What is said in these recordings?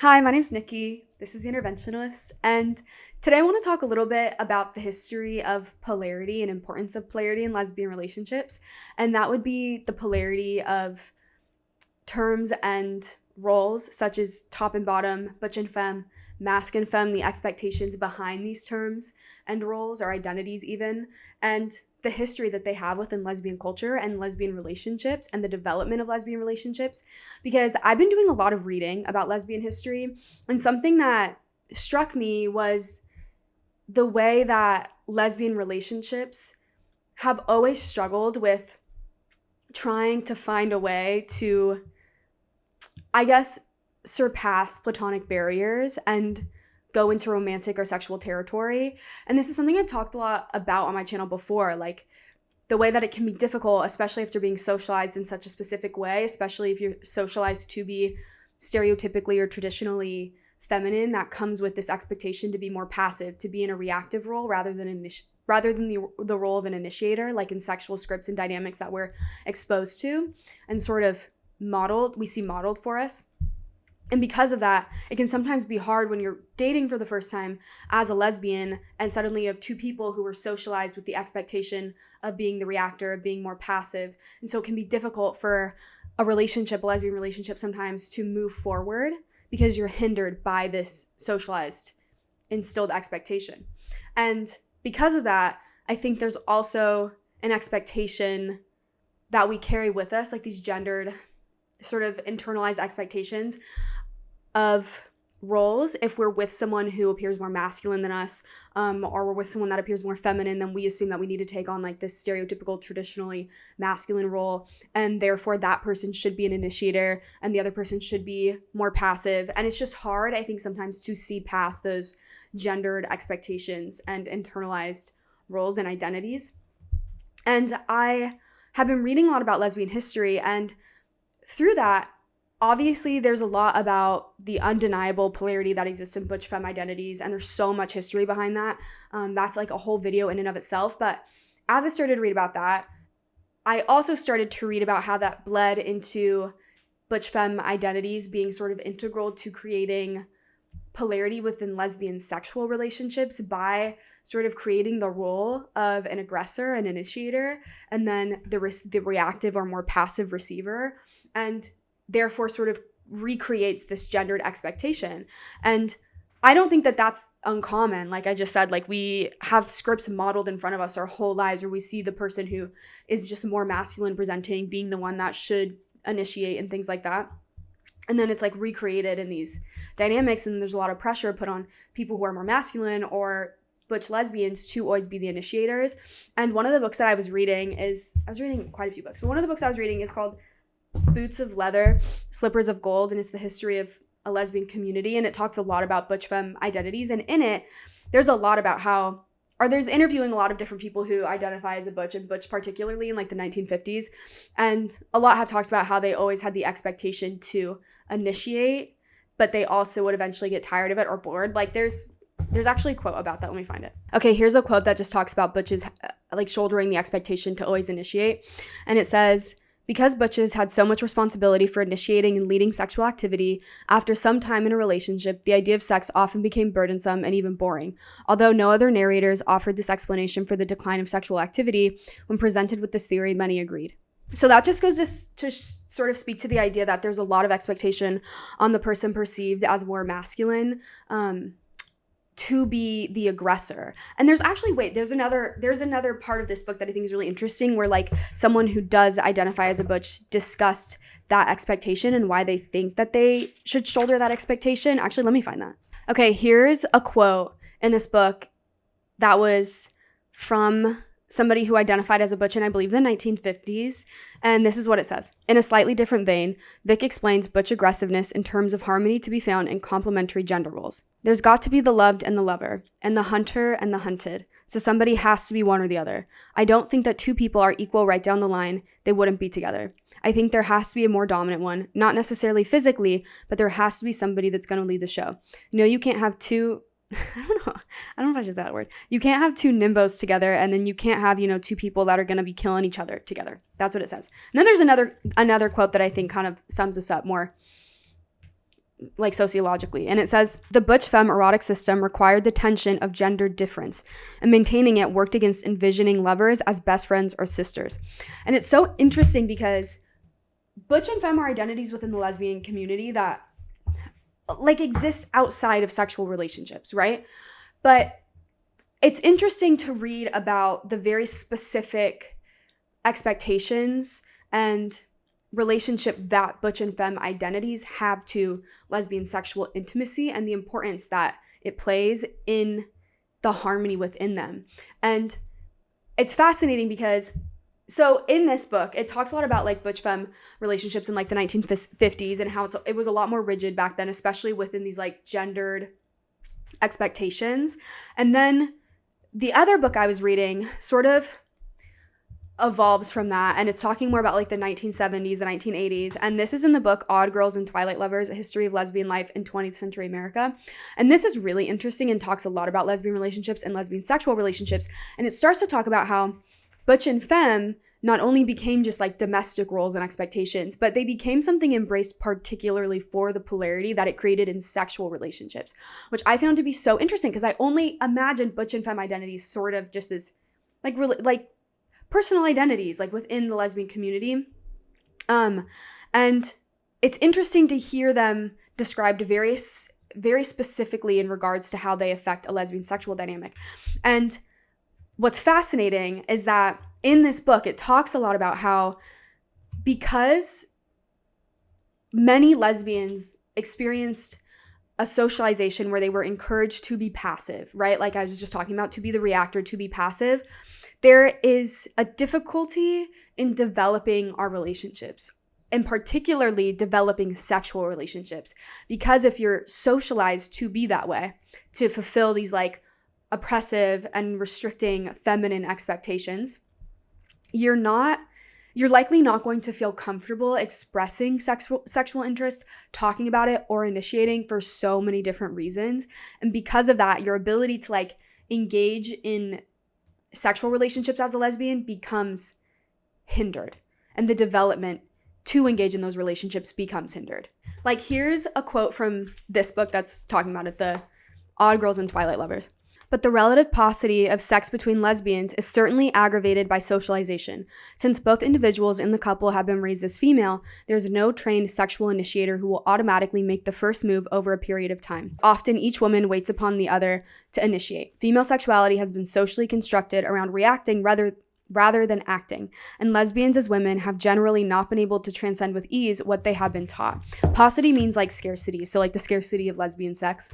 Hi, my name's Niki. This is The Interventionalist, and today I want to talk a little bit about the history of polarity and importance of polarity in lesbian relationships, and that would be the polarity of terms and roles such as top and bottom, butch and femme, masc and femme, the expectations behind these terms and roles or identities even, and the history that they have within lesbian culture and lesbian relationships and the development of lesbian relationships. Because I've been doing a lot of reading about lesbian history, and something that struck me was the way that lesbian relationships have always struggled with trying to find a way to, I guess, surpass platonic barriers and go into romantic or sexual territory. And this is something I've talked a lot about on my channel before, like the way that it can be difficult, especially after being socialized in such a specific way, especially if you're socialized to be stereotypically or traditionally feminine. That comes with this expectation to be more passive, to be in a reactive role rather than the role of an initiator, like in sexual scripts and dynamics that we're exposed to and sort of we see modeled for us. And because of that, it can sometimes be hard when you're dating for the first time as a lesbian and suddenly you have two people who are socialized with the expectation of being the reactor, of being more passive. And so it can be difficult for a lesbian relationship sometimes to move forward because you're hindered by this socialized, instilled expectation. And because of that, I think there's also an expectation that we carry with us, like these gendered sort of internalized expectations of roles. If we're with someone who appears more masculine than us, or we're with someone that appears more feminine, then we assume that we need to take on like this stereotypical, traditionally masculine role, and therefore that person should be an initiator and the other person should be more passive. And it's just hard, I think, sometimes to see past those gendered expectations and internalized roles and identities. And I have been reading a lot about lesbian history, and through that, obviously, there's a lot about the undeniable polarity that exists in butch femme identities, and there's so much history behind that. That's like a whole video in and of itself. But as I started to read about that, I also started to read about how that bled into butch femme identities being sort of integral to creating polarity within lesbian sexual relationships by sort of creating the role of an aggressor, an initiator, and then the reactive or more passive receiver, and therefore sort of recreates this gendered expectation. And I don't think that that's uncommon. Like I just said, like we have scripts modeled in front of us our whole lives where we see the person who is just more masculine presenting being the one that should initiate and things like that. And then it's like recreated in these dynamics, and there's a lot of pressure put on people who are more masculine or butch lesbians to always be the initiators. And one of the books that I was reading I was reading quite a few books, but one of the books I was reading is called Boots of Leather, Slippers of Gold, and it's the history of a lesbian community, and it talks a lot about butch femme identities. And in it, there's a lot about there's interviewing a lot of different people who identify as a butch, and butch particularly in like the 1950s, and a lot have talked about how they always had the expectation to initiate, but they also would eventually get tired of it or bored. Like there's actually a quote about that. Let me find it. Okay, here's a quote that just talks about butches like shouldering the expectation to always initiate, and it says, "Because butches had so much responsibility for initiating and leading sexual activity, after some time in a relationship, the idea of sex often became burdensome and even boring. Although no other narrators offered this explanation for the decline of sexual activity, when presented with this theory, many agreed." So that just goes to sort of speak to the idea that there's a lot of expectation on the person perceived as more masculine, to be the aggressor. And there's another part of this book that I think is really interesting, where like someone who does identify as a butch discussed that expectation and why they think that they should shoulder that expectation. Actually, let me find that. Okay, here's a quote in this book that was from somebody who identified as a butch in, I believe, the 1950s. And this is what it says. "In a slightly different vein, Vic explains butch aggressiveness in terms of harmony to be found in complementary gender roles. There's got to be the loved and the lover, and the hunter and the hunted. So somebody has to be one or the other. I don't think that two people are equal right down the line. They wouldn't be together. I think there has to be a more dominant one, not necessarily physically, but there has to be somebody that's going to lead the show. No, you can't have two I don't know if I just said that word. You can't have two nimbos together, and then you can't have, two people that are going to be killing each other together. That's what it says. And then there's another quote that I think kind of sums this up more. like sociologically. And it says, the Butch Femme erotic system required the tension of gender difference, and maintaining it worked against envisioning lovers as best friends or sisters. And it's so interesting because Butch and Femme are identities within the lesbian community that like exist outside of sexual relationships, right? But it's interesting to read about the very specific expectations and relationship that Butch and Femme identities have to lesbian sexual intimacy and the importance that it plays in the harmony within them. And it's fascinating because, so in this book, it talks a lot about like Butch Femme relationships in like the 1950s and how it was a lot more rigid back then, especially within these like gendered expectations. And then the other book I was reading sort of evolves from that, and it's talking more about like the 1970s, the 1980s, and this is in the book Odd Girls and Twilight Lovers, A History of Lesbian Life in 20th Century America. And this is really interesting and talks a lot about lesbian relationships and lesbian sexual relationships, and it starts to talk about how Butch and Femme not only became just like domestic roles and expectations, but they became something embraced particularly for the polarity that it created in sexual relationships, which I found to be so interesting because I only imagined Butch and Femme identities sort of just as like really like personal identities like within the lesbian community. And it's interesting to hear them described very specifically in regards to how they affect a lesbian sexual dynamic. And what's fascinating is that in this book, it talks a lot about how because many lesbians experienced a socialization where they were encouraged to be passive, right? Like I was just talking about, to be the reactor, to be passive. There is a difficulty in developing our relationships, and particularly developing sexual relationships. Because if you're socialized to be that way, to fulfill these like oppressive and restricting feminine expectations, you're likely not going to feel comfortable expressing sexual interest, talking about it, or initiating for so many different reasons. And because of that, your ability to like engage in sexual relationships as a lesbian becomes hindered, and the development to engage in those relationships becomes hindered. Like here's a quote from this book that's talking about it, the Odd Girls and Twilight Lovers. But the relative paucity of sex between lesbians is certainly aggravated by socialization. Since both individuals in the couple have been raised as female, there's no trained sexual initiator who will automatically make the first move over a period of time. Often, each woman waits upon the other to initiate. Female sexuality has been socially constructed around reacting rather than acting, and lesbians as women have generally not been able to transcend with ease what they have been taught. Paucity means like scarcity, so like the scarcity of lesbian sex.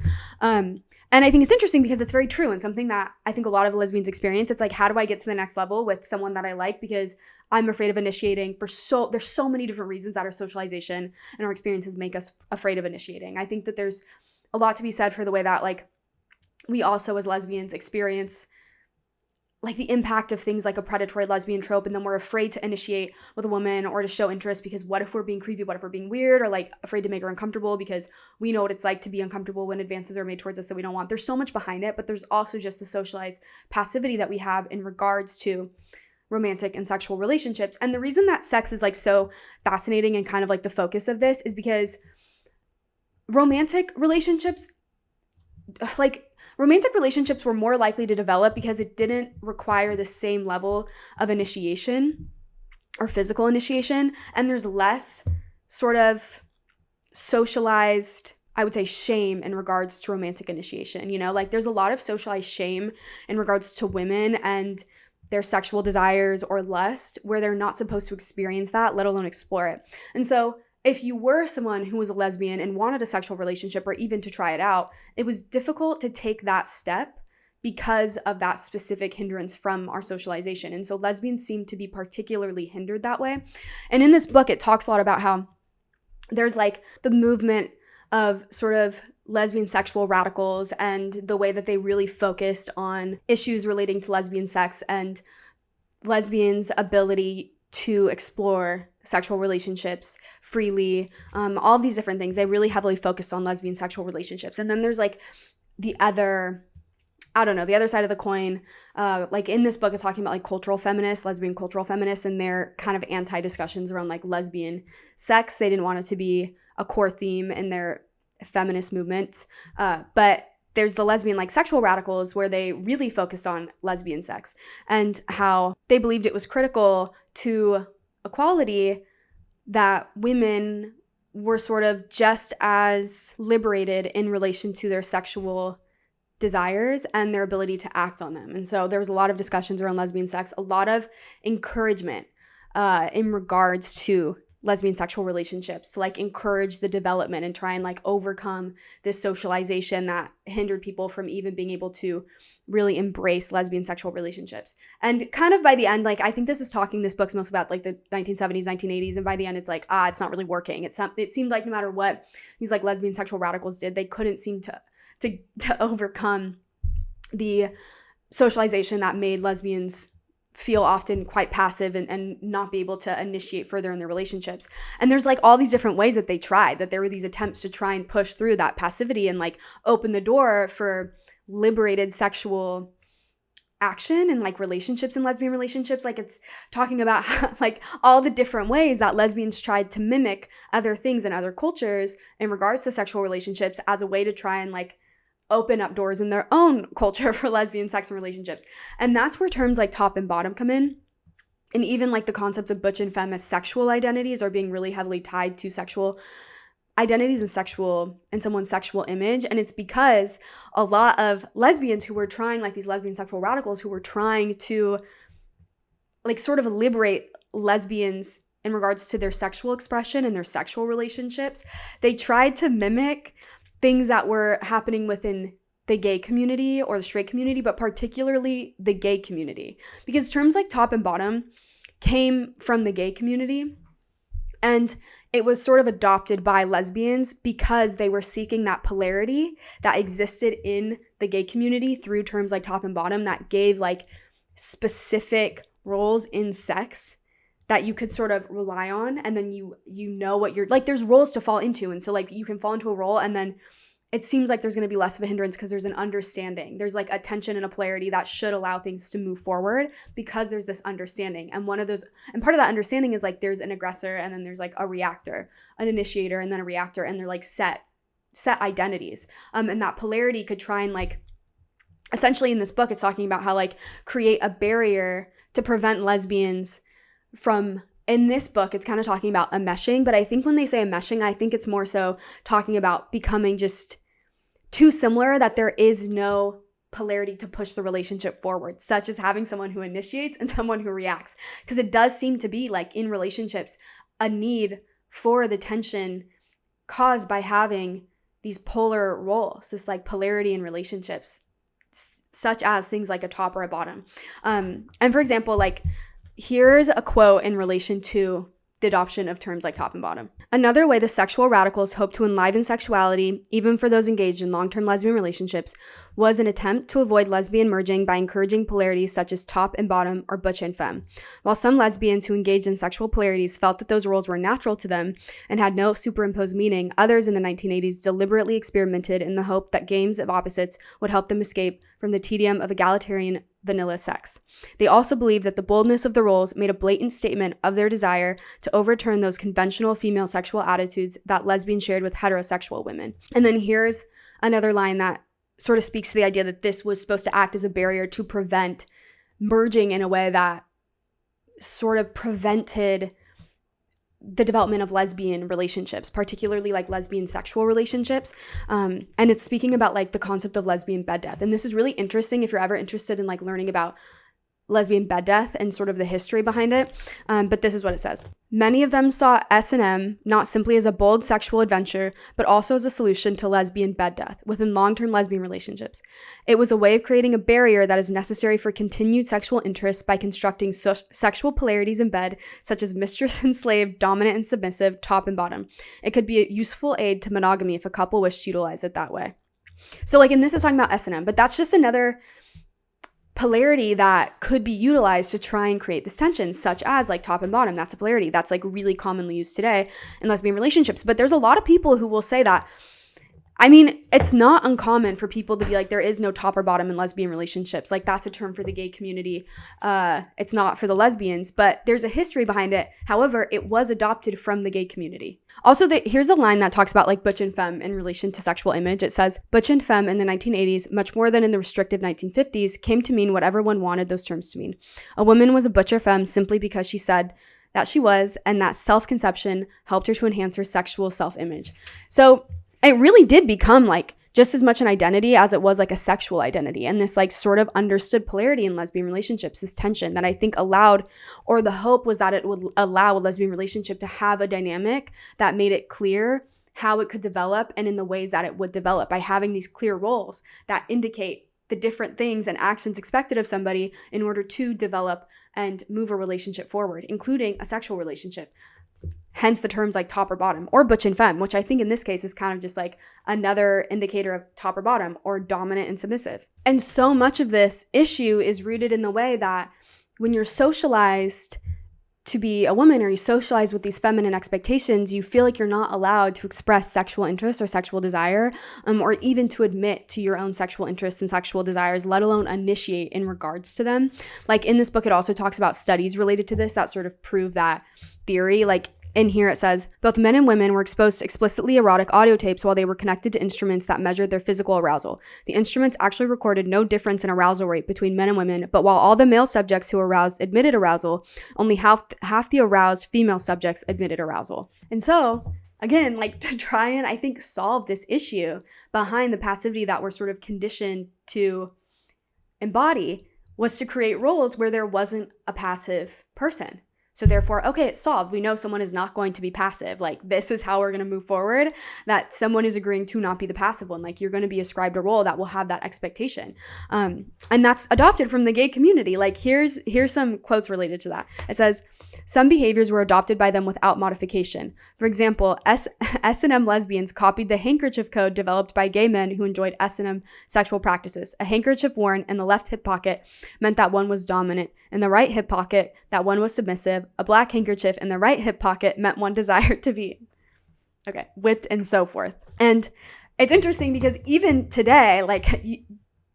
And I think it's interesting because it's very true and something that I think a lot of lesbians experience. It's like, how do I get to the next level with someone that I like? Because I'm afraid of initiating there's so many different reasons that our socialization and our experiences make us afraid of initiating. I think that there's a lot to be said for the way that like we also as lesbians experience like the impact of things like a predatory lesbian trope, and then we're afraid to initiate with a woman or to show interest because what if we're being creepy, what if we're being weird, or like afraid to make her uncomfortable because we know what it's like to be uncomfortable when advances are made towards us that we don't want. There's so much behind it, but there's also just the socialized passivity that we have in regards to romantic and sexual relationships. And the reason that sex is like so fascinating and kind of like the focus of this is because romantic relationships were more likely to develop because it didn't require the same level of initiation or physical initiation. And there's less sort of socialized, I would say, shame in regards to romantic initiation. You know, like there's a lot of socialized shame in regards to women and their sexual desires or lust where they're not supposed to experience that, let alone explore it. And so if you were someone who was a lesbian and wanted a sexual relationship or even to try it out, it was difficult to take that step because of that specific hindrance from our socialization. And so lesbians seem to be particularly hindered that way. And in this book, it talks a lot about how there's like the movement of sort of lesbian sexual radicals and the way that they really focused on issues relating to lesbian sex and lesbians' ability to explore sexual relationships freely, all of these different things. They really heavily focused on lesbian sexual relationships. And then there's like the other side of the coin. Like in this book, it's talking about like cultural feminists, lesbian cultural feminists, and their kind of anti-discussions around like lesbian sex. They didn't want it to be a core theme in their feminist movement. But there's the lesbian like sexual radicals where they really focused on lesbian sex and how they believed it was critical to equality that women were sort of just as liberated in relation to their sexual desires and their ability to act on them. And so there was a lot of discussions around lesbian sex, a lot of encouragement in regards to lesbian sexual relationships to like encourage the development and try and like overcome this socialization that hindered people from even being able to really embrace lesbian sexual relationships. And kind of by the end, like I think this book's most about like the 1970s, 1980s, and by the end it's like, it's not really working. It seemed like no matter what these like lesbian sexual radicals did, they couldn't seem to overcome the socialization that made lesbians feel often quite passive and not be able to initiate further in their relationships. And there's like all these different ways that they tried, that there were these attempts to try and push through that passivity and like open the door for liberated sexual action and like relationships and lesbian relationships. Like it's talking about how, like all the different ways that lesbians tried to mimic other things in other cultures in regards to sexual relationships as a way to try and like open up doors in their own culture for lesbian sex and relationships. And that's where terms like top and bottom come in. And even like the concepts of Butch and Femme as sexual identities are being really heavily tied to sexual identities and someone's sexual image. And it's because a lot of lesbians who were trying, like these lesbian sexual radicals who were trying to like sort of liberate lesbians in regards to their sexual expression and their sexual relationships, they tried to mimic things that were happening within the gay community or the straight community, but particularly the gay community. Because terms like top and bottom came from the gay community, and it was sort of adopted by lesbians because they were seeking that polarity that existed in the gay community through terms like top and bottom that gave like specific roles in sex that you could sort of rely on, and then you know what you're like, there's roles to fall into, and so like you can fall into a role and then it seems like there's going to be less of a hindrance because there's an understanding, there's like a tension and a polarity that should allow things to move forward because there's this understanding. And part of that understanding is like there's an aggressor and then there's like a reactor, an initiator and then a reactor, and they're like set identities, and that polarity could try and like, essentially in this book it's talking about how like create a barrier to prevent lesbians from, in this book, it's kind of talking about enmeshing, but I think when they say enmeshing, I think it's more so talking about becoming just too similar that there is no polarity to push the relationship forward, such as having someone who initiates and someone who reacts. Because it does seem to be like in relationships, a need for the tension caused by having these polar roles, this like polarity in relationships, such as things like a top or a bottom. And for example, like, here's a quote in relation to the adoption of terms like top and bottom. Another way the sexual radicals hope to enliven sexuality, even for those engaged in long-term lesbian relationships, was an attempt to avoid lesbian merging by encouraging polarities such as top and bottom or butch and femme. While some lesbians who engaged in sexual polarities felt that those roles were natural to them and had no superimposed meaning, others in the 1980s deliberately experimented in the hope that games of opposites would help them escape from the tedium of egalitarian vanilla sex. They also believed that the boldness of the roles made a blatant statement of their desire to overturn those conventional female sexual attitudes that lesbians shared with heterosexual women. And then here's another line that sort of speaks to the idea that this was supposed to act as a barrier to prevent merging in a way that sort of prevented the development of lesbian relationships, particularly like lesbian sexual relationships. And it's speaking about like the concept of lesbian bed death. And this is really interesting if you're ever interested in like learning about lesbian bed death and sort of the history behind it. But this is what it says. Many of them saw S&M not simply as a bold sexual adventure, but also as a solution to lesbian bed death within long-term lesbian relationships. It was a way of creating a barrier that is necessary for continued sexual interest by constructing sexual polarities in bed, such as mistress and slave, dominant and submissive, top and bottom. It could be a useful aid to monogamy if a couple wished to utilize it that way. So like, and this is talking about S&M, but that's just another polarity that could be utilized to try and create this tension, such as like top and bottom. That's a polarity that's like really commonly used today in lesbian relationships. But there's a lot of people who will say that I mean, it's not uncommon for people to be like, there is no top or bottom in lesbian relationships. Like, that's a term for the gay community. It's not for the lesbians, but there's a history behind it. However, it was adopted from the gay community. Also, here's a line that talks about like butch and femme in relation to sexual image. It says, butch and femme in the 1980s, much more than in the restrictive 1950s, came to mean whatever one wanted those terms to mean. A woman was a butch or femme simply because she said that she was, and that self-conception helped her to enhance her sexual self-image. So it really did become like just as much an identity as it was like a sexual identity. And this like sort of understood polarity in lesbian relationships, this tension that I think allowed, or the hope was that it would allow a lesbian relationship to have a dynamic that made it clear how it could develop and in the ways that it would develop by having these clear roles that indicate the different things and actions expected of somebody in order to develop and move a relationship forward, including a sexual relationship. Hence the terms like top or bottom, or butch and femme, which I think in this case is kind of just like another indicator of top or bottom, or dominant and submissive. And so much of this issue is rooted in the way that when you're socialized to be a woman, or you socialize with these feminine expectations, you feel like you're not allowed to express sexual interest or sexual desire, or even to admit to your own sexual interests and sexual desires, let alone initiate in regards to them. Like in this book, it also talks about studies related to this that sort of prove that theory. Like in here it says, both men and women were exposed to explicitly erotic audio tapes while they were connected to instruments that measured their physical arousal. The instruments actually recorded no difference in arousal rate between men and women, but while all the male subjects who aroused admitted arousal, only half the aroused female subjects admitted arousal. And so, again, like to try and, I think, solve this issue behind the passivity that we're sort of conditioned to embody was to create roles where there wasn't a passive person. So therefore, okay, it's solved. We know someone is not going to be passive. Like, this is how we're going to move forward, that someone is agreeing to not be the passive one. Like, you're going to be ascribed a role that will have that expectation. And that's adopted from the gay community. Like, here's some quotes related to that. It says, some behaviors were adopted by them without modification. For example, S&M lesbians copied the handkerchief code developed by gay men who enjoyed S&M sexual practices. A handkerchief worn in the left hip pocket meant that one was dominant. In the right hip pocket, that one was submissive. A black handkerchief in the right hip pocket meant one desired to be, whipped and so forth. And it's interesting because even today, like,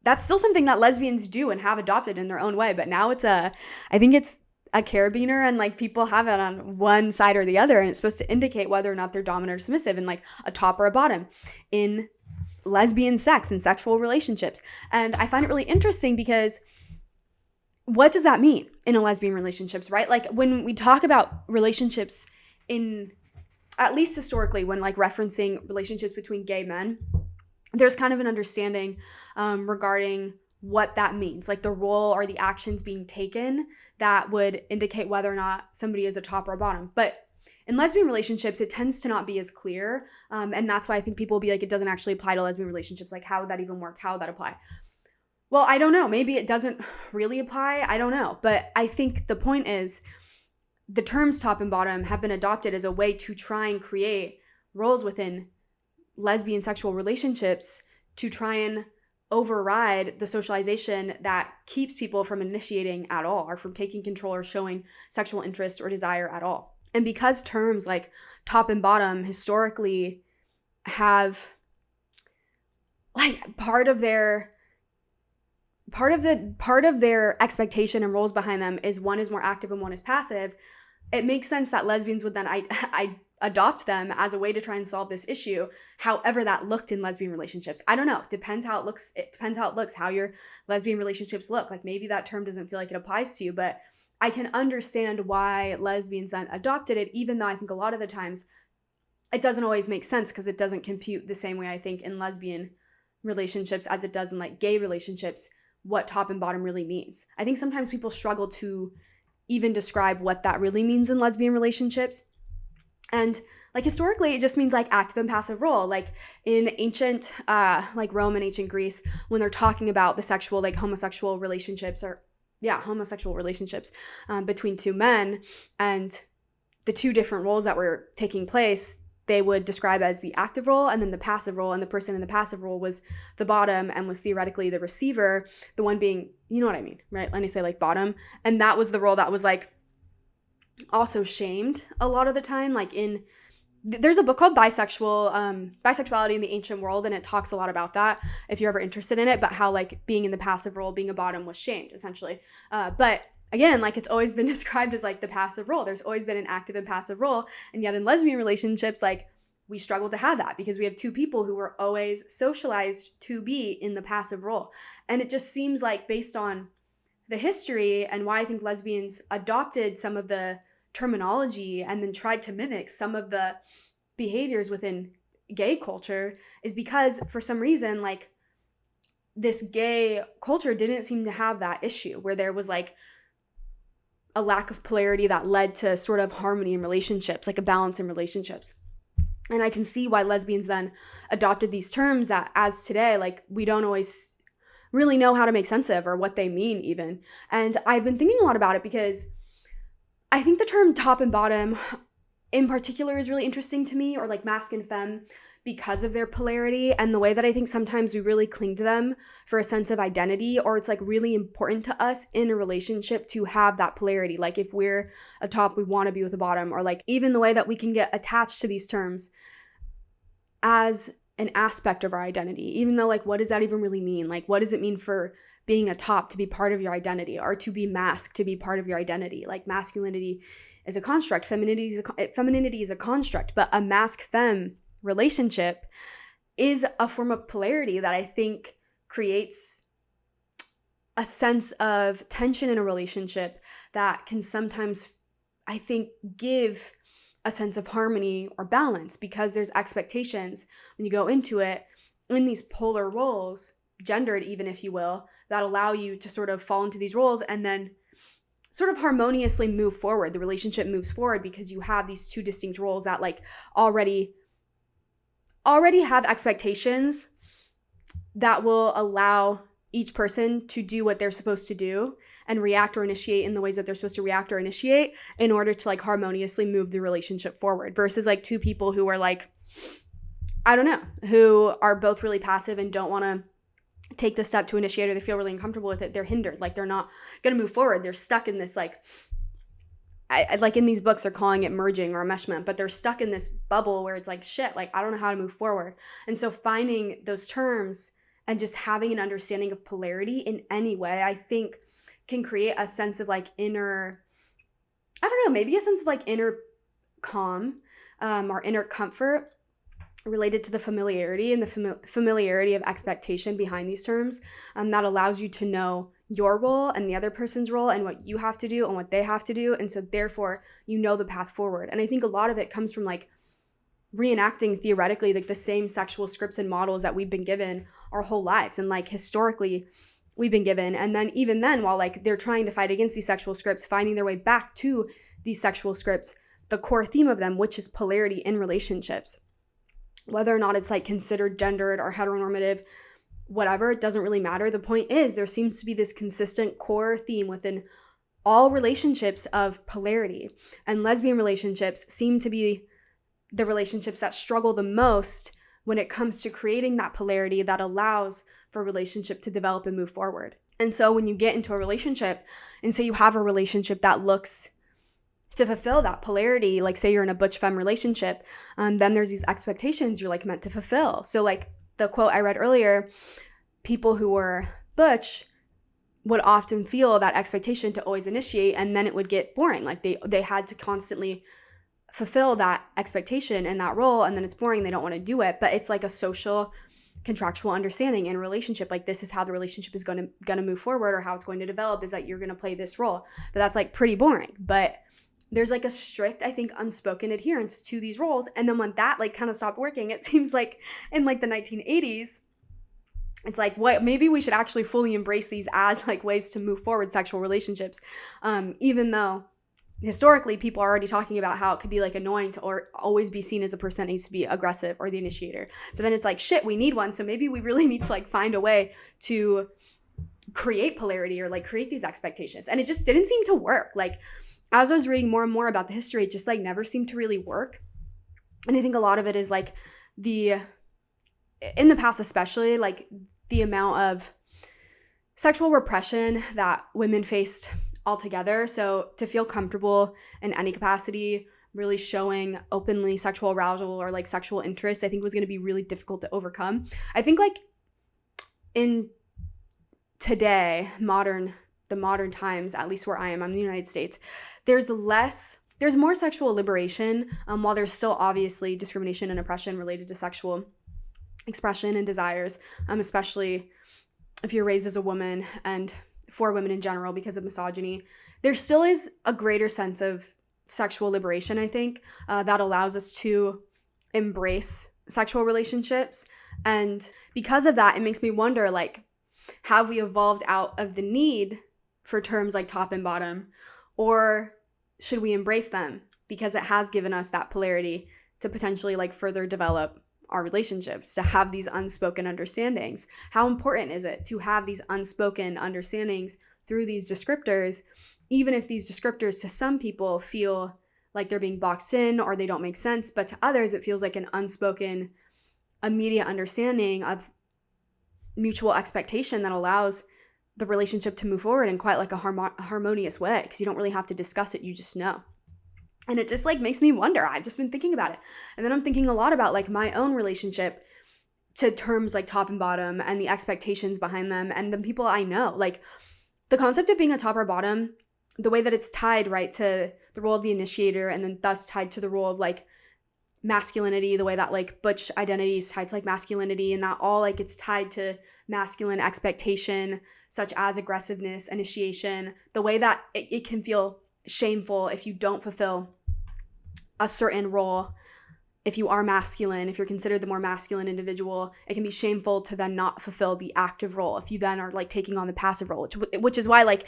that's still something that lesbians do and have adopted in their own way. But now I think it's a carabiner, and like people have it on one side or the other, and it's supposed to indicate whether or not they're dominant or submissive, and like a top or a bottom in lesbian sex and sexual relationships. And I find it really interesting because what does that mean in a lesbian relationships, right? Like when we talk about relationships in, at least historically, when like referencing relationships between gay men, there's kind of an understanding regarding what that means, like the role or the actions being taken that would indicate whether or not somebody is a top or a bottom. But in lesbian relationships, it tends to not be as clear. And that's why I think people will be like, it doesn't actually apply to lesbian relationships. Like, how would that even work? How would that apply? Well, I don't know. Maybe it doesn't really apply. I don't know. But I think the point is the terms top and bottom have been adopted as a way to try and create roles within lesbian sexual relationships to try and override the socialization that keeps people from initiating at all, or from taking control or showing sexual interest or desire at all. And because terms like top and bottom historically have like part of their expectation and roles behind them is one is more active and one is passive, it makes sense that lesbians would then I adopt them as a way to try and solve this issue, however that looked in lesbian relationships. I don't know. Depends how it looks. It depends how it looks, how your lesbian relationships look. Like, maybe that term doesn't feel like it applies to you, but I can understand why lesbians then adopted it, even though I think a lot of the times it doesn't always make sense because it doesn't compute the same way I think in lesbian relationships as it does in like gay relationships, what top and bottom really means. I think sometimes people struggle to even describe what that really means in lesbian relationships. And like historically, it just means like active and passive role. Like in ancient, like Rome and ancient Greece, when they're talking about the sexual, like homosexual relationships between two men, and the two different roles that were taking place, they would describe as the active role and then the passive role. And the person in the passive role was the bottom and was theoretically the receiver, the one being, you know what I mean, right? Let me say like bottom. And that was the role that was like also shamed a lot of the time, like in there's a book called Bisexuality in the Ancient World, and it talks a lot about that if you're ever interested in it, but how like being in the passive role, being a bottom was shamed essentially. But again, like it's always been described as like the passive role. There's always been an active and passive role. And yet in lesbian relationships, like we struggle to have that because we have two people who were always socialized to be in the passive role. And it just seems like based on the history and why I think lesbians adopted some of the terminology and then tried to mimic some of the behaviors within gay culture is because for some reason, like this gay culture didn't seem to have that issue where there was like a lack of polarity that led to sort of harmony in relationships, like a balance in relationships. And I can see why lesbians then adopted these terms that as today, like we don't always really know how to make sense of or what they mean even. And I've been thinking a lot about it because I think the term top and bottom in particular is really interesting to me, or like Masc and Femme, because of their polarity and the way that I think sometimes we really cling to them for a sense of identity, or it's like really important to us in a relationship to have that polarity. Like if we're a top, we want to be with a bottom, or like even the way that we can get attached to these terms as an aspect of our identity, even though like, what does that even really mean? Like, what does it mean for being a top to be part of your identity, or to be masc to be part of your identity? Like masculinity is a construct, femininity is a construct, but a masc-femme relationship is a form of polarity that I think creates a sense of tension in a relationship that can sometimes, I think, give a sense of harmony or balance, because there's expectations when you go into it in these polar roles, gendered even, if you will, that allow you to sort of fall into these roles and then sort of harmoniously move forward. The relationship moves forward because you have these two distinct roles that like already have expectations that will allow each person to do what they're supposed to do and react or initiate in the ways that they're supposed to react or initiate in order to like harmoniously move the relationship forward, versus like two people who are like, I don't know, who are both really passive and don't want to take the step to initiate, or they feel really uncomfortable with it. They're hindered. Like they're not going to move forward. They're stuck in this like, I like in these books, they're calling it merging or enmeshment, but they're stuck in this bubble where it's like, shit, like I don't know how to move forward. And so finding those terms and just having an understanding of polarity in any way, I think can create a sense of like inner, I don't know, maybe a sense of like inner calm or inner comfort related to the familiarity and the familiarity of expectation behind these terms, that allows you to know your role and the other person's role and what you have to do and what they have to do. And so therefore, you know the path forward. And I think a lot of it comes from like reenacting theoretically like the same sexual scripts and models that we've been given our whole lives, and like historically we've been given. And then even then, while like they're trying to fight against these sexual scripts, finding their way back to these sexual scripts, the core theme of them, which is polarity in relationships, whether or not it's like considered gendered or heteronormative, whatever, it doesn't really matter. The point is there seems to be this consistent core theme within all relationships of polarity, and lesbian relationships seem to be the relationships that struggle the most when it comes to creating that polarity that allows for a relationship to develop and move forward. And so when you get into a relationship and say you have a relationship that looks to fulfill that polarity, like say you're in a Butch Femme relationship, then there's these expectations you're like meant to fulfill. So like the quote I read earlier, people who were Butch would often feel that expectation to always initiate, and then it would get boring. Like they had to constantly fulfill that expectation and that role, and then it's boring, they don't want to do it. But it's like a social contractual understanding in a relationship, like this is how the relationship is going to move forward, or how it's going to develop, is that you're going to play this role. But that's like pretty boring. But there's like a strict, I think, unspoken adherence to these roles. And then when that like kind of stopped working, it seems like in like the 1980s, it's like, what, maybe we should actually fully embrace these as like ways to move forward sexual relationships, even though historically people are already talking about how it could be like annoying to or always be seen as a person that needs to be aggressive or the initiator. But then it's like, shit, we need one. So maybe we really need to like find a way to create polarity or like create these expectations. And it just didn't seem to work. Like as I was reading more and more about the history, it just like never seemed to really work. And I think a lot of it is like in the past especially, like the amount of sexual repression that women faced altogether. So to feel comfortable in any capacity really showing openly sexual arousal or like sexual interest, I think was going to be really difficult to overcome. I think like in today, the modern times, at least where I'm in the United States, there's more sexual liberation, while there's still obviously discrimination and oppression related to sexual expression and desires, especially if you're raised as a woman and for women in general because of misogyny. There still is a greater sense of sexual liberation, I think, that allows us to embrace sexual relationships. And because of that, it makes me wonder, like, have we evolved out of the need for terms like top and bottom, or should we embrace them because it has given us that polarity to potentially like further develop our relationships, to have these unspoken understandings? How important is it to have these unspoken understandings through these descriptors, even if these descriptors to some people feel like they're being boxed in or they don't make sense, but to others it feels like an unspoken, immediate understanding of mutual expectation that allows the relationship to move forward in quite like a harmonious way, because you don't really have to discuss it, you just know. And it just like makes me wonder. I've just been thinking about it. And then I'm thinking a lot about like my own relationship to terms like top and bottom and the expectations behind them and the people I know. Like the concept of being a top or bottom, the way that it's tied, right, to the role of the initiator and then thus tied to the role of like masculinity, the way that like Butch identity is tied to like masculinity, and that all like it's tied to masculine expectation such as aggressiveness, initiation, the way that it can feel shameful if you don't fulfill a certain role. If you are masculine, if you're considered the more masculine individual, it can be shameful to then not fulfill the active role if you then are like taking on the passive role, which is why like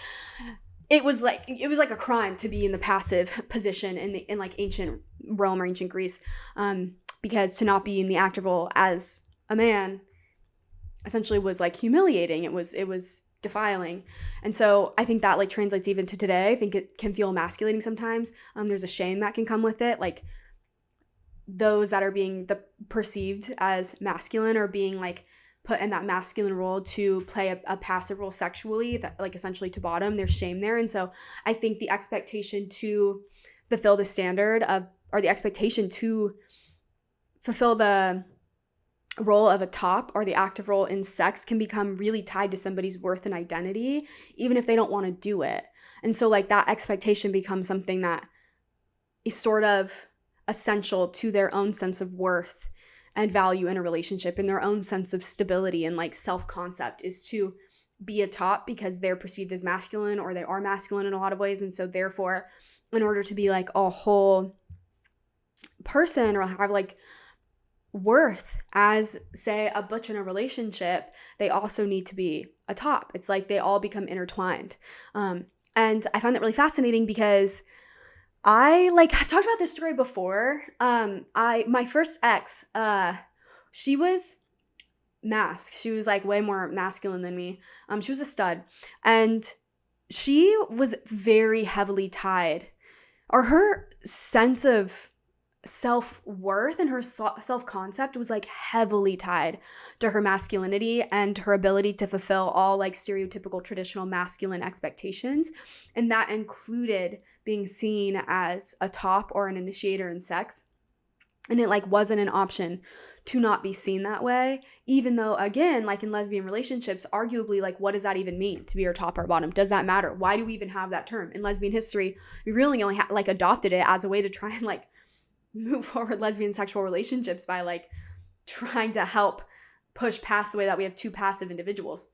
it was like a crime to be in the passive position in like ancient Rome or ancient Greece, because to not be in the active role as a man essentially was like humiliating. It was defiling. And so I think that like translates even to today. I think it can feel emasculating sometimes. There's a shame that can come with it, like those that are being perceived as masculine or being like put in that masculine role to play a passive role sexually, that like essentially to bottom, there's shame there. And so I think the expectation to fulfill the standard of, or the expectation to fulfill the role of a top or the active role in sex can become really tied to somebody's worth and identity, even if they don't want to do it. And so like that expectation becomes something that is sort of essential to their own sense of worth and value in a relationship, and their own sense of stability and like self-concept is to be a top because they're perceived as masculine, or they are masculine in a lot of ways. And so therefore, in order to be like a whole person or have like worth as, say, a butch in a relationship, they also need to be a top. It's like they all become intertwined. And I find that really fascinating because I've talked about this story before. My first ex, she was Masc. She was like way more masculine than me. She was a stud, and she was very heavily tied, or her sense of self-worth and her self-concept was like heavily tied to her masculinity and her ability to fulfill all like stereotypical traditional masculine expectations. And that included being seen as a top or an initiator in sex. And it like wasn't an option to not be seen that way, even though, again, like in lesbian relationships, arguably, like what does that even mean to be your top or bottom? Does that matter? Why do we even have that term? In lesbian history, we really only like adopted it as a way to try and like move forward lesbian sexual relationships by like trying to help push past the way that we have two passive individuals.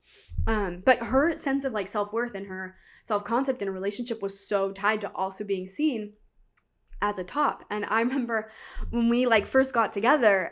But her sense of like self-worth and her self-concept in a relationship was so tied to also being seen as a top. And I remember when we like first got together,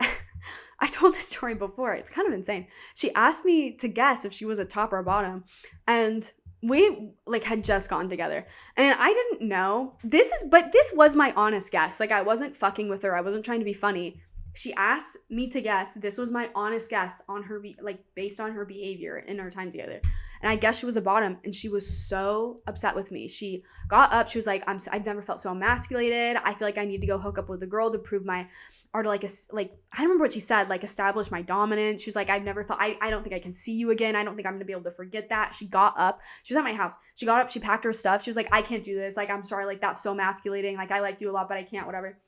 I told this story before, it's kind of insane. She asked me to guess if she was a top or a bottom, and we like had just gotten together, and I didn't know but this was my honest guess. Like I wasn't fucking with her. I wasn't trying to be funny. She asked me to guess. This was my honest guess on her, like based on her behavior in our time together. And I guess she was a bottom, and she was so upset with me. She got up, she was like, I've never felt so emasculated. I feel like I need to go hook up with a girl to prove my, or to like I don't remember what she said, like establish my dominance. She was like, I've never felt, I don't think I can see you again. I don't think I'm gonna be able to forget that. She got up, she was at my house. She got up, she packed her stuff. She was like, I can't do this. Like, I'm sorry, like that's so emasculating. Like I like you a lot, but I can't, whatever.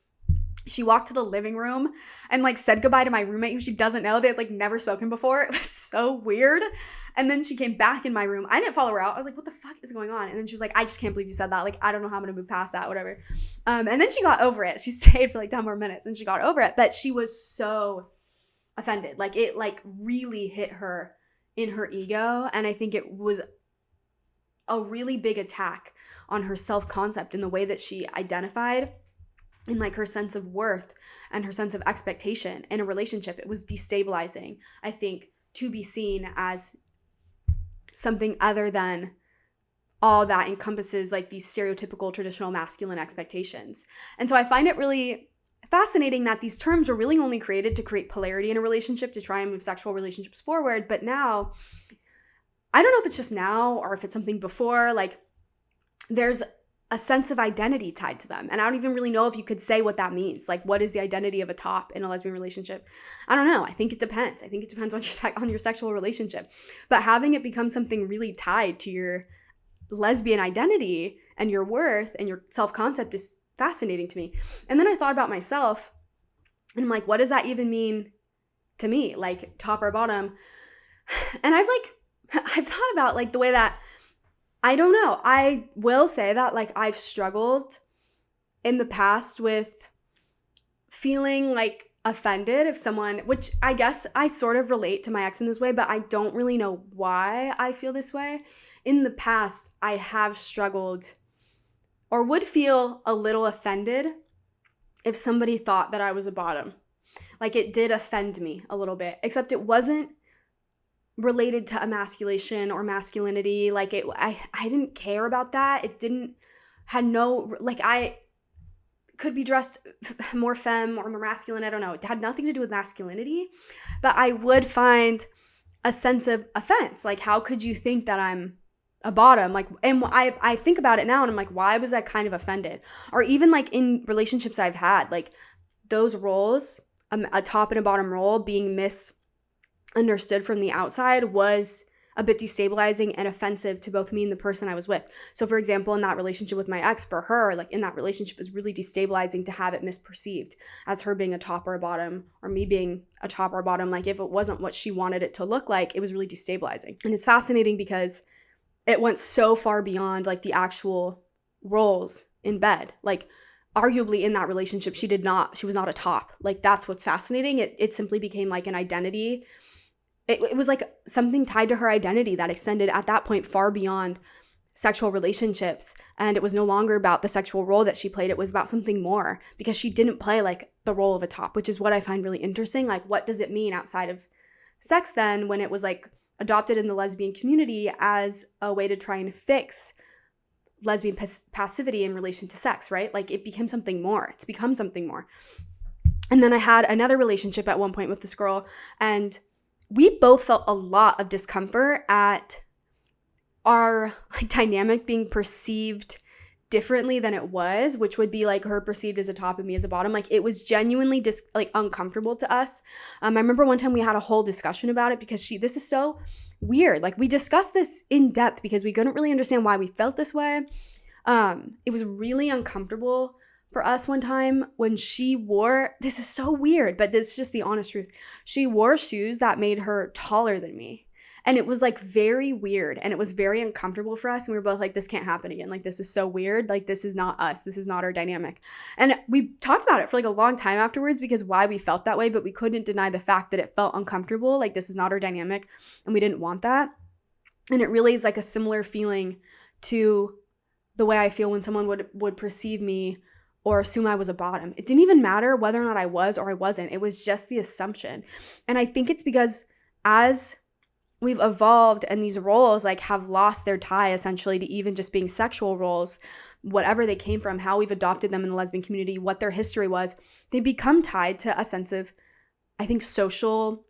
She walked to the living room and like said goodbye to my roommate who she doesn't know. They had like never spoken before. It was so weird. And then she came back in my room. I didn't follow her out. I was like, what the fuck is going on? And then she was like, I just can't believe you said that. Like, I don't know how I'm going to move past that, whatever. And then she got over it. She stayed for like 10 more minutes and she got over it. But she was so offended. Like it like really hit her in her ego. And I think it was a really big attack on her self-concept and the way that she identified and like her sense of worth and her sense of expectation in a relationship. It was destabilizing, I think, to be seen as something other than all that encompasses like these stereotypical traditional masculine expectations. And so I find it really fascinating that these terms were really only created to create polarity in a relationship, to try and move sexual relationships forward. But now, I don't know if it's just now or if it's something before, like there's a sense of identity tied to them. And I don't even really know if you could say what that means. Like, what is the identity of a top in a lesbian relationship? I don't know. I think it depends. I think it depends on your sexual relationship. But having it become something really tied to your lesbian identity and your worth and your self-concept is fascinating to me. And then I thought about myself and I'm like, what does that even mean to me? Like, top or bottom? And I've thought about like the way that, I don't know. I will say that like I've struggled in the past with feeling like offended if someone, which I guess I sort of relate to my ex in this way, but I don't really know why I feel this way. In the past, I have struggled or would feel a little offended if somebody thought that I was a bottom. Like it did offend me a little bit, except it wasn't related to emasculation or masculinity. Like I didn't care about that. I could be dressed more femme or more masculine. I don't know. It had nothing to do with masculinity, but I would find a sense of offense. Like, how could you think that I'm a bottom? Like, and I think about it now and I'm like, why was I kind of offended? Or even like in relationships I've had, like those roles, a top and a bottom role being misunderstood from the outside was a bit destabilizing and offensive to both me and the person I was with. So for example, in that relationship with my ex, for her, like in that relationship, it was really destabilizing to have it misperceived as her being a top or a bottom, or me being a top or a bottom. Like if it wasn't what she wanted it to look like, it was really destabilizing. And it's fascinating because it went so far beyond like the actual roles in bed. Like arguably in that relationship, she was not a top. Like that's what's fascinating. It simply became like an identity. It was like something tied to her identity that extended at that point far beyond sexual relationships. And it was no longer about the sexual role that she played. It was about something more, because she didn't play like the role of a top, which is what I find really interesting. Like, what does it mean outside of sex then, when it was like adopted in the lesbian community as a way to try and fix lesbian passivity in relation to sex, right? Like it became something more. It's become something more. And then I had another relationship at one point with this girl, and we both felt a lot of discomfort at our dynamic being perceived differently than it was, which would be like her perceived as a top and me as a bottom. Like it was genuinely uncomfortable to us. I remember one time we had a whole discussion about it because this is so weird. Like we discussed this in depth because we couldn't really understand why we felt this way. It was really uncomfortable for us one time when she wore, this is so weird, but this is just the honest truth. She wore shoes that made her taller than me. And it was like very weird, and it was very uncomfortable for us. And we were both like, this can't happen again. Like, this is so weird. Like, this is not us. This is not our dynamic. And we talked about it for like a long time afterwards, because why we felt that way, but we couldn't deny the fact that it felt uncomfortable. Like, this is not our dynamic, and we didn't want that. And it really is like a similar feeling to the way I feel when someone would perceive me or assume I was a bottom. It didn't even matter whether or not I was or I wasn't. It was just the assumption. And I think it's because as we've evolved and these roles like have lost their tie essentially to even just being sexual roles, whatever they came from, how we've adopted them in the lesbian community, what their history was, they become tied to a sense of, I think, social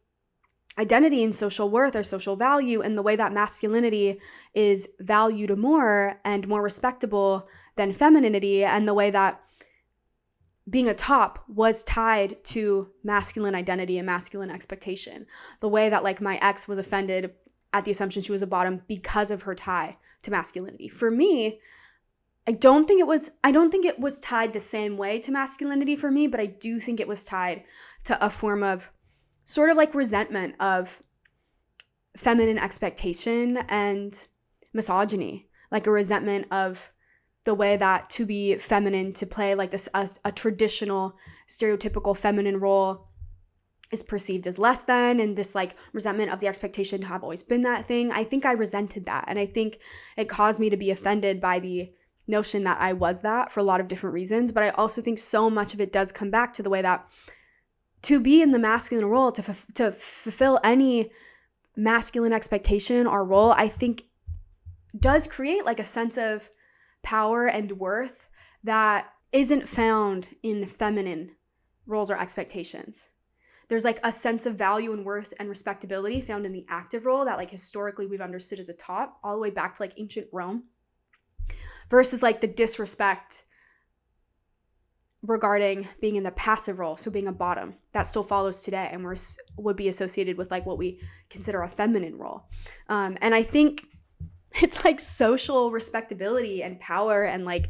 identity and social worth or social value, and the way that masculinity is valued more and more respectable than femininity, and the way that being a top was tied to masculine identity and masculine expectation. The way that like my ex was offended at the assumption she was a bottom because of her tie to masculinity. For me, I don't think it was tied the same way to masculinity for me, but I do think it was tied to a form of sort of like resentment of feminine expectation and misogyny, like a resentment of the way that to be feminine, to play like this a traditional stereotypical feminine role is perceived as less than, and this like resentment of the expectation to have always been that thing. I think I resented that, and I think it caused me to be offended by the notion that I was that for a lot of different reasons. But I also think so much of it does come back to the way that to be in the masculine role, to fulfill any masculine expectation or role, I think does create like a sense of power and worth that isn't found in feminine roles or expectations. There's like a sense of value and worth and respectability found in the active role that like historically we've understood as a top, all the way back to like ancient Rome, versus like the disrespect regarding being in the passive role, so being a bottom, that still follows today and would be associated with like what we consider a feminine role. And I think it's like social respectability and power and like,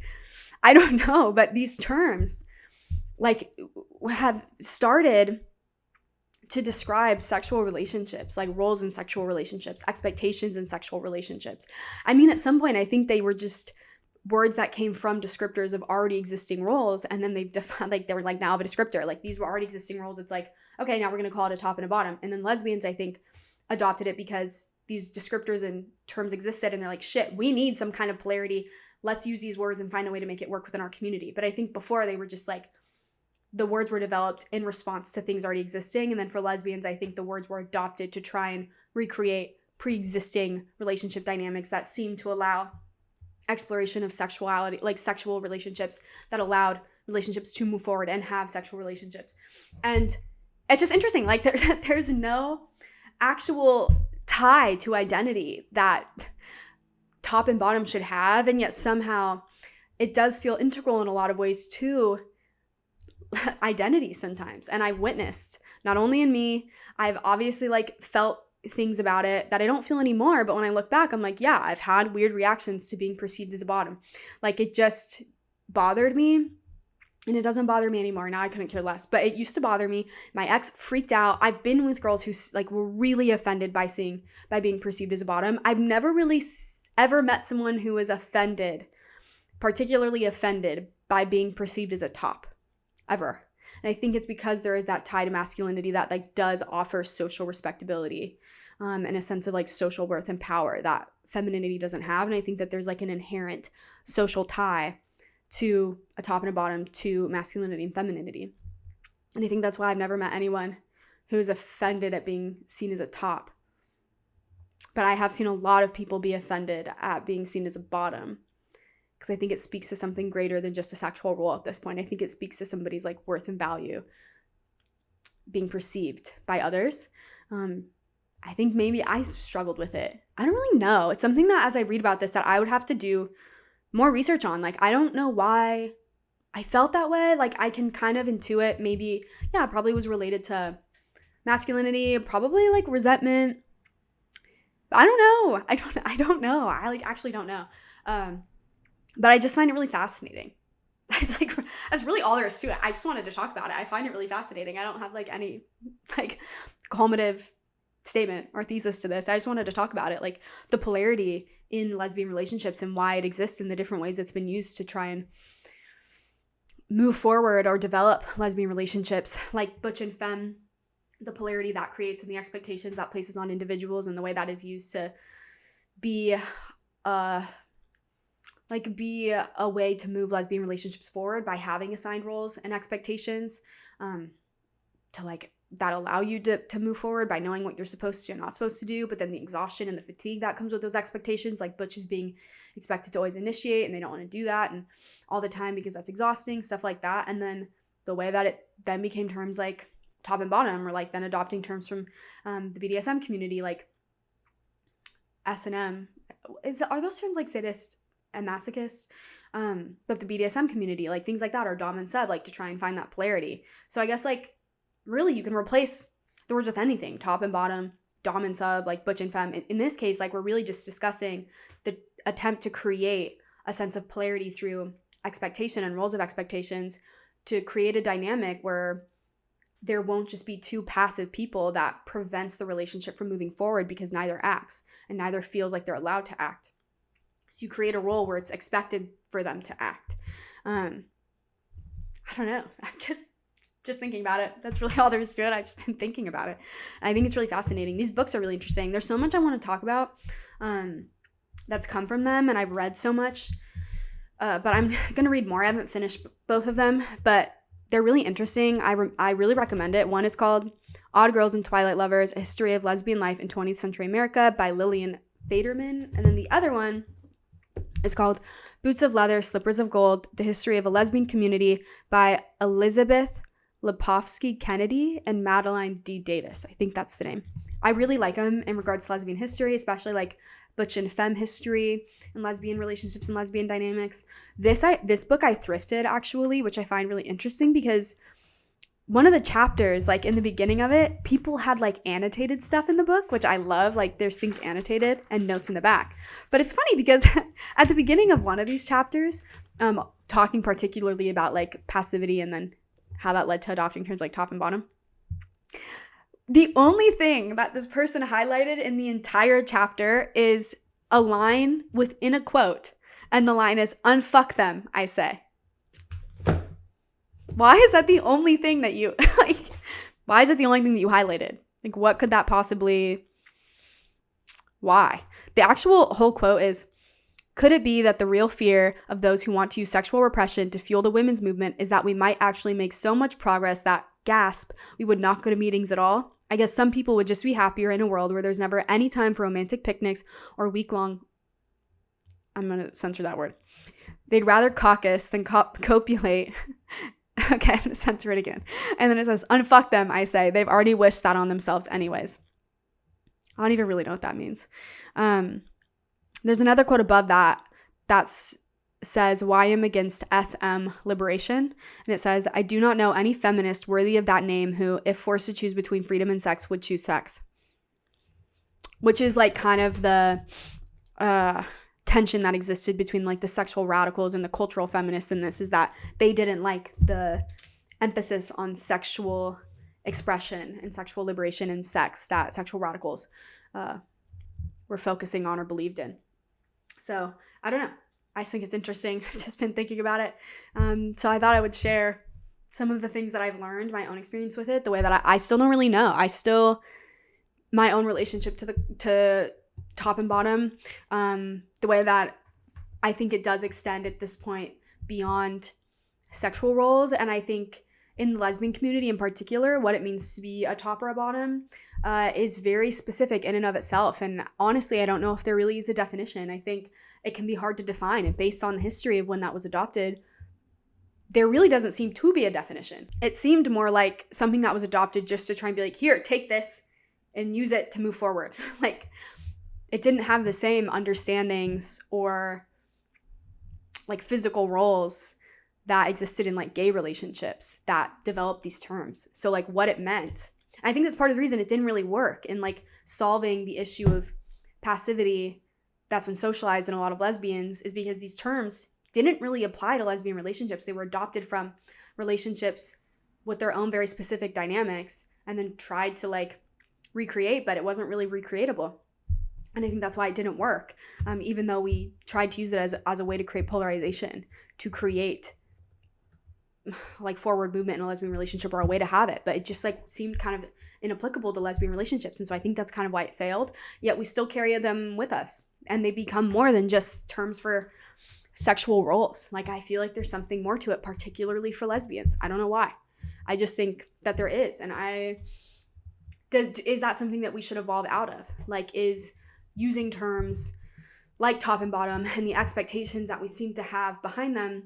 I don't know, but these terms like have started to describe sexual relationships, like roles in sexual relationships, expectations in sexual relationships. I mean, at some point, I think they were just words that came from descriptors of already existing roles, and then they've defined, like they were like now of a descriptor, like these were already existing roles. It's like, okay, now we're going to call it a top and a bottom. And then lesbians, I think, adopted it because these descriptors and terms existed, and they're like, shit, we need some kind of polarity. Let's use these words and find a way to make it work within our community. But I think before they were just like, the words were developed in response to things already existing. And then for lesbians, I think the words were adopted to try and recreate pre-existing relationship dynamics that seemed to allow exploration of sexuality, like sexual relationships that allowed relationships to move forward and have sexual relationships. And it's just interesting, like there's no actual tie to identity that top and bottom should have, and yet somehow it does feel integral in a lot of ways to identity sometimes. And I've witnessed, not only in me, I've obviously like felt things about it that I don't feel anymore, but when I look back, I'm like, yeah, I've had weird reactions to being perceived as a bottom. Like it just bothered me, and it doesn't bother me anymore. Now I couldn't care less, but it used to bother me. My ex freaked out. I've been with girls who like were really offended by being perceived as a bottom. I've never really ever met someone who was particularly offended by being perceived as a top, ever. And I think it's because there is that tie to masculinity that like does offer social respectability, and a sense of like social worth and power that femininity doesn't have. And I think that there's like an inherent social tie to a top and a bottom, to masculinity and femininity. And I think that's why I've never met anyone who's offended at being seen as a top. But I have seen a lot of people be offended at being seen as a bottom, because I think it speaks to something greater than just a sexual role at this point. I think it speaks to somebody's like worth and value being perceived by others. I think maybe I struggled with it. I don't really know. It's something that as I read about this that I would have to do more research on. Like, I don't know why I felt that way. Like, I can kind of intuit maybe, yeah, it probably was related to masculinity, probably like resentment. But I don't know. I don't know. I like actually don't know. But I just find it really fascinating. It's like, that's really all there is to it. I just wanted to talk about it. I find it really fascinating. I don't have like any like culminative statement or thesis to this. I just wanted to talk about it, like the polarity in lesbian relationships and why it exists and the different ways it's been used to try and move forward or develop lesbian relationships, like Butch and Femme, the polarity that creates and the expectations that places on individuals, and the way that is used to be a way to move lesbian relationships forward by having assigned roles and expectations to like that allow you to move forward by knowing what you're supposed to and not supposed to do, but then the exhaustion and the fatigue that comes with those expectations, like Butch is being expected to always initiate and they don't want to do that and all the time because that's exhausting, stuff like that. And then the way that it then became terms like top and bottom, or like then adopting terms from the BDSM community, like S&M. Are those terms like sadist and masochist? But the BDSM community, like things like that, are dom and sub, like to try and find that polarity. So I guess like really you can replace the words with anything, top and bottom, dom and sub, like butch and femme. In this case, like we're really just discussing the attempt to create a sense of polarity through expectation and roles of expectations, to create a dynamic where there won't just be two passive people that prevents the relationship from moving forward because neither acts and neither feels like they're allowed to act. So you create a role where it's expected for them to act. I don't know. I'm just thinking about it. That's really all there is to it. I've just been thinking about it. I think it's really fascinating. These books are really interesting. There's so much I want to talk about that's come from them, and I've read so much. But I'm going to read more. I haven't finished both of them, but they're really interesting. I really recommend it. One is called Odd Girls and Twilight Lovers, A History of Lesbian Life in 20th Century America by Lillian Faderman. And then the other one is called Boots of Leather, Slippers of Gold, The History of a Lesbian Community by Elizabeth Lapovsky Kennedy and Madeline D. Davis. I think that's the name. I really like them in regards to lesbian history, especially like Butch and Femme history and lesbian relationships and lesbian dynamics. This book I thrifted, actually, which I find really interesting because one of the chapters, like in the beginning of it, people had like annotated stuff in the book, which I love. Like there's things annotated and notes in the back. But it's funny because at the beginning of one of these chapters, talking particularly about like passivity and then how that led to adopting terms like top and bottom, the only thing that this person highlighted in the entire chapter is a line within a quote. And the line is, "Unfuck them, I say." Why is that the only thing that you, like, why is it the only thing that you highlighted? Like, what could that possibly, why? The actual whole quote is, "Could it be that the real fear of those who want to use sexual repression to fuel the women's movement is that we might actually make so much progress that, gasp, we would not go to meetings at all? I guess some people would just be happier in a world where there's never any time for romantic picnics or week-long," I'm going to censor that word. "They'd rather caucus than copulate." Okay, I'm going to censor it again. And then it says, "Unfuck them, I say. They've already wished that on themselves anyways." I don't even really know what that means. There's another quote above that says, "Why I'm against SM liberation." And it says, "I do not know any feminist worthy of that name who, if forced to choose between freedom and sex, would choose sex." Which is like kind of the tension that existed between like the sexual radicals and the cultural feminists in this, is that they didn't like the emphasis on sexual expression and sexual liberation and sex that sexual radicals were focusing on or believed in. So I don't know. I just think it's interesting. I've just been thinking about it. So I thought I would share some of the things that I've learned, my own experience with it, the way that I still don't really know. My own relationship to top and bottom, the way that I think it does extend at this point beyond sexual roles. And I think in the lesbian community in particular, what it means to be a top or a bottom is very specific in and of itself. And honestly, I don't know if there really is a definition. I think it can be hard to define. And based on the history of when that was adopted, there really doesn't seem to be a definition. It seemed more like something that was adopted just to try and be like, here, take this and use it to move forward. Like, it didn't have the same understandings or like physical roles that existed in like gay relationships that developed these terms. So like what it meant. I think that's part of the reason it didn't really work in like solving the issue of passivity that's been socialized in a lot of lesbians, is because these terms didn't really apply to lesbian relationships. They were adopted from relationships with their own very specific dynamics and then tried to like recreate, but it wasn't really recreatable. And I think that's why it didn't work, even though we tried to use it as a way to create polarization, to create like forward movement in a lesbian relationship, or a way to have it. But it just like seemed kind of inapplicable to lesbian relationships. And so I think that's kind of why it failed. Yet we still carry them with us, and they become more than just terms for sexual roles. Like, I feel like there's something more to it, particularly for lesbians. I don't know why. I just think that there is. And is that something that we should evolve out of? Like, is using terms like top and bottom and the expectations that we seem to have behind them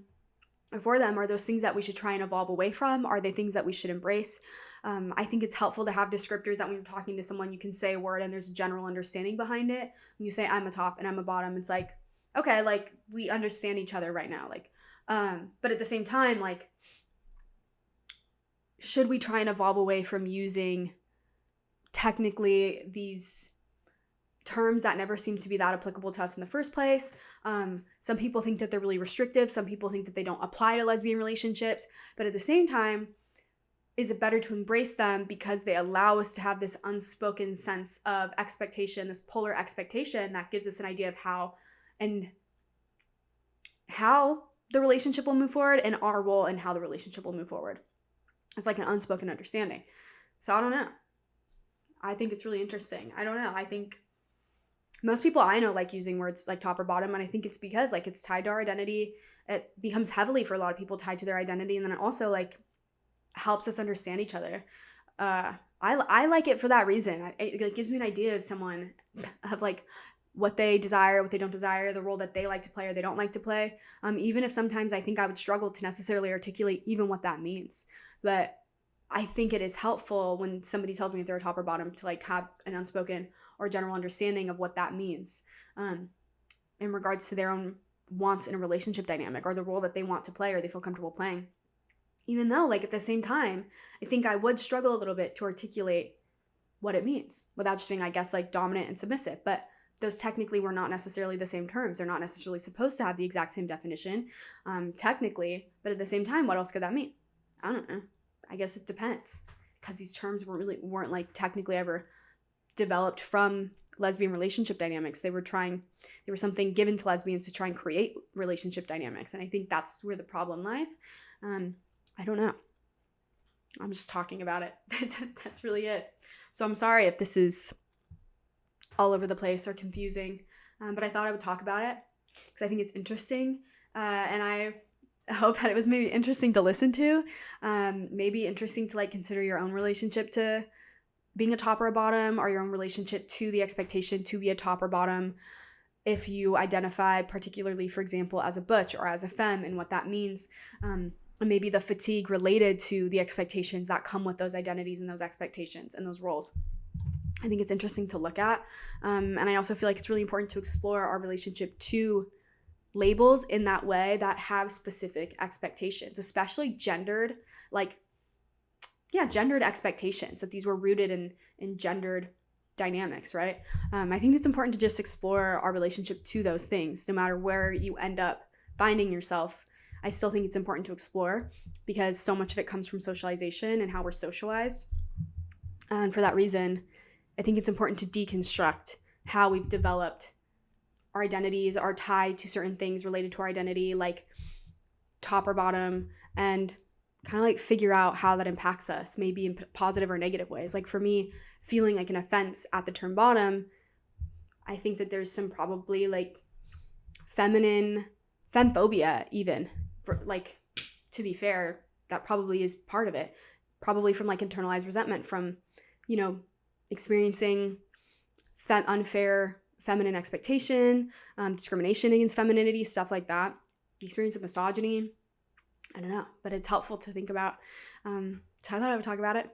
for them? Are those things that we should try and evolve away from? Are they things that we should embrace? I think it's helpful to have descriptors that when you're talking to someone, you can say a word and there's a general understanding behind it. When you say I'm a top and I'm a bottom, it's like, okay, like we understand each other right now. Like, but at the same time, like, should we try and evolve away from using technically these terms that never seem to be that applicable to us in the first place? Some people think that they're really restrictive. Some people think that they don't apply to lesbian relationships. But at the same time, is it better to embrace them because they allow us to have this unspoken sense of expectation, this polar expectation that gives us an idea of how the relationship will move forward and our role in how the relationship will move forward. It's like an unspoken understanding. So I don't know. I think it's really interesting. I don't know. I think most people I know like using words like top or bottom, and I think it's because like it's tied to our identity. It becomes heavily for a lot of people tied to their identity, and then it also like helps us understand each other. I like it for that reason. It gives me an idea of someone, of like what they desire, what they don't desire, the role that they like to play or they don't like to play. Even if sometimes I think I would struggle to necessarily articulate even what that means. But I think it is helpful when somebody tells me if they're a top or bottom to like have an unspoken or general understanding of what that means in regards to their own wants in a relationship dynamic or the role that they want to play or they feel comfortable playing. Even though, like, at the same time, I think I would struggle a little bit to articulate what it means without just being, I guess, like dominant and submissive. But those technically were not necessarily the same terms. They're not necessarily supposed to have the exact same definition, technically. But at the same time, what else could that mean? I don't know. I guess it depends, because these terms weren't like technically ever developed from lesbian relationship dynamics. They were something given to lesbians to try and create relationship dynamics. And I think that's where the problem lies. I don't know. I'm just talking about it. That's really it. So I'm sorry if this is all over the place or confusing, but I thought I would talk about it because I think it's interesting, and I hope that it was maybe interesting to listen to, maybe interesting to like consider your own relationship to being a top or a bottom, or your own relationship to the expectation to be a top or bottom. If you identify particularly, for example, as a butch or as a femme, and what that means, and maybe the fatigue related to the expectations that come with those identities and those expectations and those roles. I think it's interesting to look at. And I also feel like it's really important to explore our relationship to labels in that way that have specific expectations, especially gendered expectations, that these were rooted in gendered dynamics, right? I think it's important to just explore our relationship to those things, no matter where you end up finding yourself. I still think it's important to explore because so much of it comes from socialization and how we're socialized. And for that reason, I think it's important to deconstruct how we've developed our identities, are tied to certain things related to our identity, like top or bottom, and kind of like figure out how that impacts us, maybe in positive or negative ways. Like for me, feeling like an offense at the term bottom, I think that there's some probably like femphobia even. Like, to be fair, that probably is part of it. Probably from like internalized resentment from, experiencing unfair feminine expectation, discrimination against femininity, stuff like that. The experience of misogyny. I don't know, but it's helpful to think about. So I thought I would talk about it.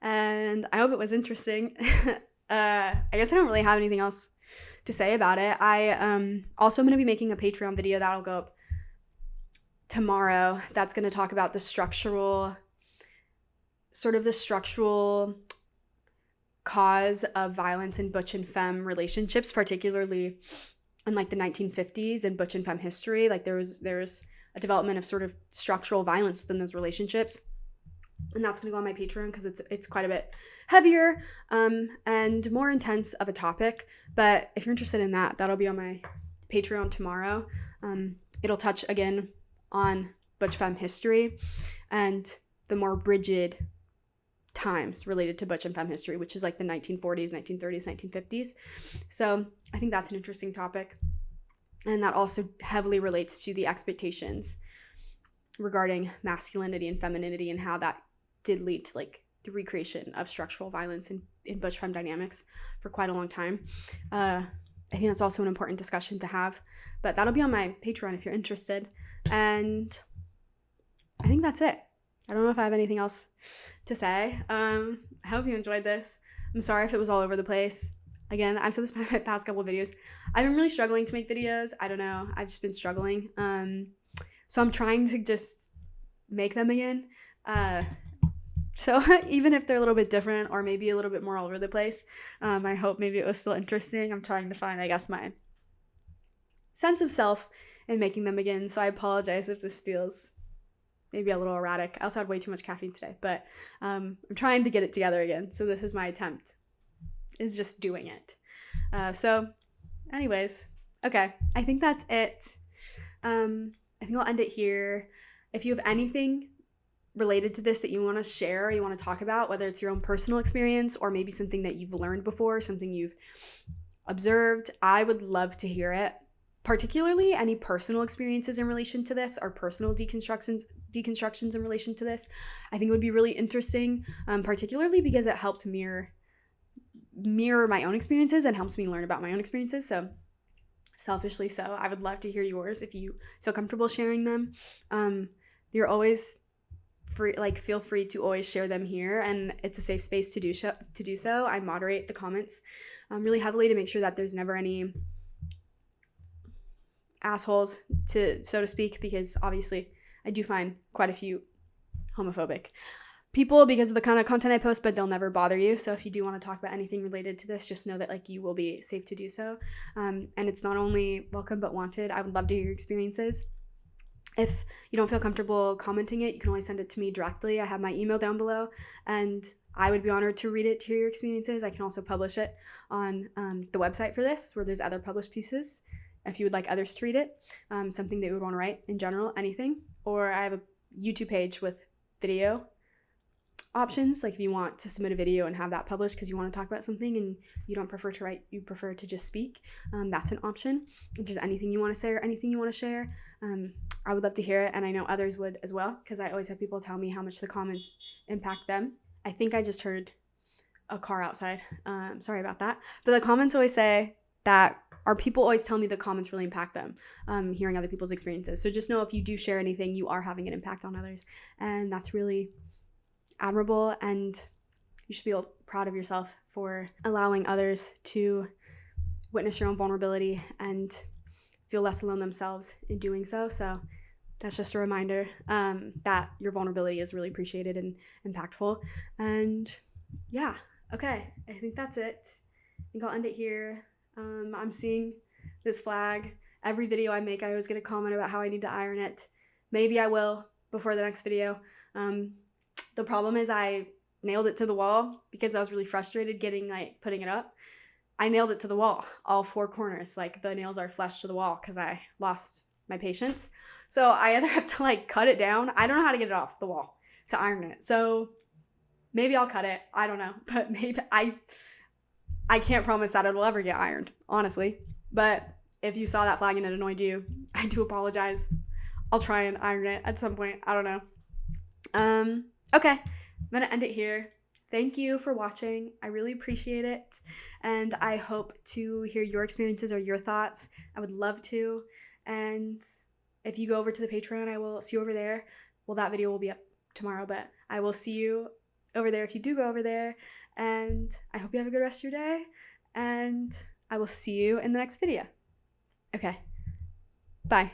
And I hope it was interesting. I guess I don't really have anything else to say about it. I also am going to be making a Patreon video that'll go up tomorrow. That's going to talk about the structural cause of violence in butch and femme relationships, particularly in like the 1950s and butch and femme history. Like there's a development of sort of structural violence within those relationships. And that's going to go on my Patreon because it's quite a bit heavier and more intense of a topic. But if you're interested in that, that'll be on my Patreon tomorrow. It'll touch again on butch femme history and the more rigid times related to butch and femme history, which is like the 1940s, 1930s, 1950s. So I think that's an interesting topic. And that also heavily relates to the expectations regarding masculinity and femininity and how that did lead to like the recreation of structural violence in butch femme dynamics for quite a long time. I think that's also an important discussion to have, but that'll be on my Patreon if you're interested. And I think that's it. I don't know if I have anything else to say. I hope you enjoyed this. I'm sorry if it was all over the place. Again, I've said this in my past couple of videos. I've been really struggling to make videos. I don't know. I've just been struggling. So I'm trying to just make them again. So even if they're a little bit different or maybe a little bit more all over the place, I hope maybe it was still interesting. I'm trying to find, I guess, my sense of self in making them again. So I apologize if this feels maybe a little erratic. I also had way too much caffeine today, but I'm trying to get it together again. So this is my attempt, is just doing it. So anyways, okay, I think that's it. I think I'll end it here. If you have anything related to this that you want to share or you want to talk about, whether it's your own personal experience or maybe something that you've learned before, something you've observed, I would love to hear it. Particularly any personal experiences in relation to this or personal deconstructions in relation to this. I think it would be really interesting, particularly because it helps mirror my own experiences and helps me learn about my own experiences. So selfishly so, I would love to hear yours if you feel comfortable sharing them. You're always free, like feel free to always share them here, and it's a safe space to do so. I moderate the comments really heavily to make sure that there's never any assholes, so to speak, because obviously I do find quite a few homophobic people because of the kind of content I post, but they'll never bother you. So if you do want to talk about anything related to this, just know that like you will be safe to do so. And it's not only welcome but wanted. I would love to hear your experiences. If you don't feel comfortable commenting it, you can always send it to me directly. I have my email down below, and I would be honored to read it, to hear your experiences. I can also publish it on the website for this, where there's other published pieces. If you would like others to read it, something that you would want to write in general, anything. Or I have a YouTube page with video options, like if you want to submit a video and have that published because you want to talk about something and you don't prefer to write, you prefer to just speak, that's an option. If there's anything you want to say or anything you want to share, I would love to hear it, and I know others would as well, because I always have people tell me how much the comments impact them. I think I just heard a car outside. Sorry about that. But the comments always say that our people always tell me the comments really impact them, hearing other people's experiences. So just know if you do share anything, you are having an impact on others. And that's really admirable, and you should feel proud of yourself for allowing others to witness your own vulnerability and feel less alone themselves in doing so. So that's just a reminder that your vulnerability is really appreciated and impactful. And yeah, okay, I think that's it. I think I'll end it here. I'm seeing this flag. Every video I make, I always get a comment about how I need to iron it. Maybe I will before the next video. The problem is I nailed it to the wall because I was really frustrated putting it up. I nailed it to the wall, all four corners. Like the nails are flush to the wall because I lost my patience. So I either have to cut it down. I don't know how to get it off the wall to iron it. So maybe I'll cut it. I don't know. But maybe I can't promise that it will ever get ironed, honestly. But if you saw that flag and it annoyed you, I do apologize. I'll try and iron it at some point. I don't know. Okay, I'm gonna end it here. Thank you for watching. I really appreciate it. And I hope to hear your experiences or your thoughts. I would love to. And if you go over to the Patreon, I will see you over there. Well, that video will be up tomorrow, but I will see you over there if you do go over there. And I hope you have a good rest of your day. And I will see you in the next video. Okay, bye.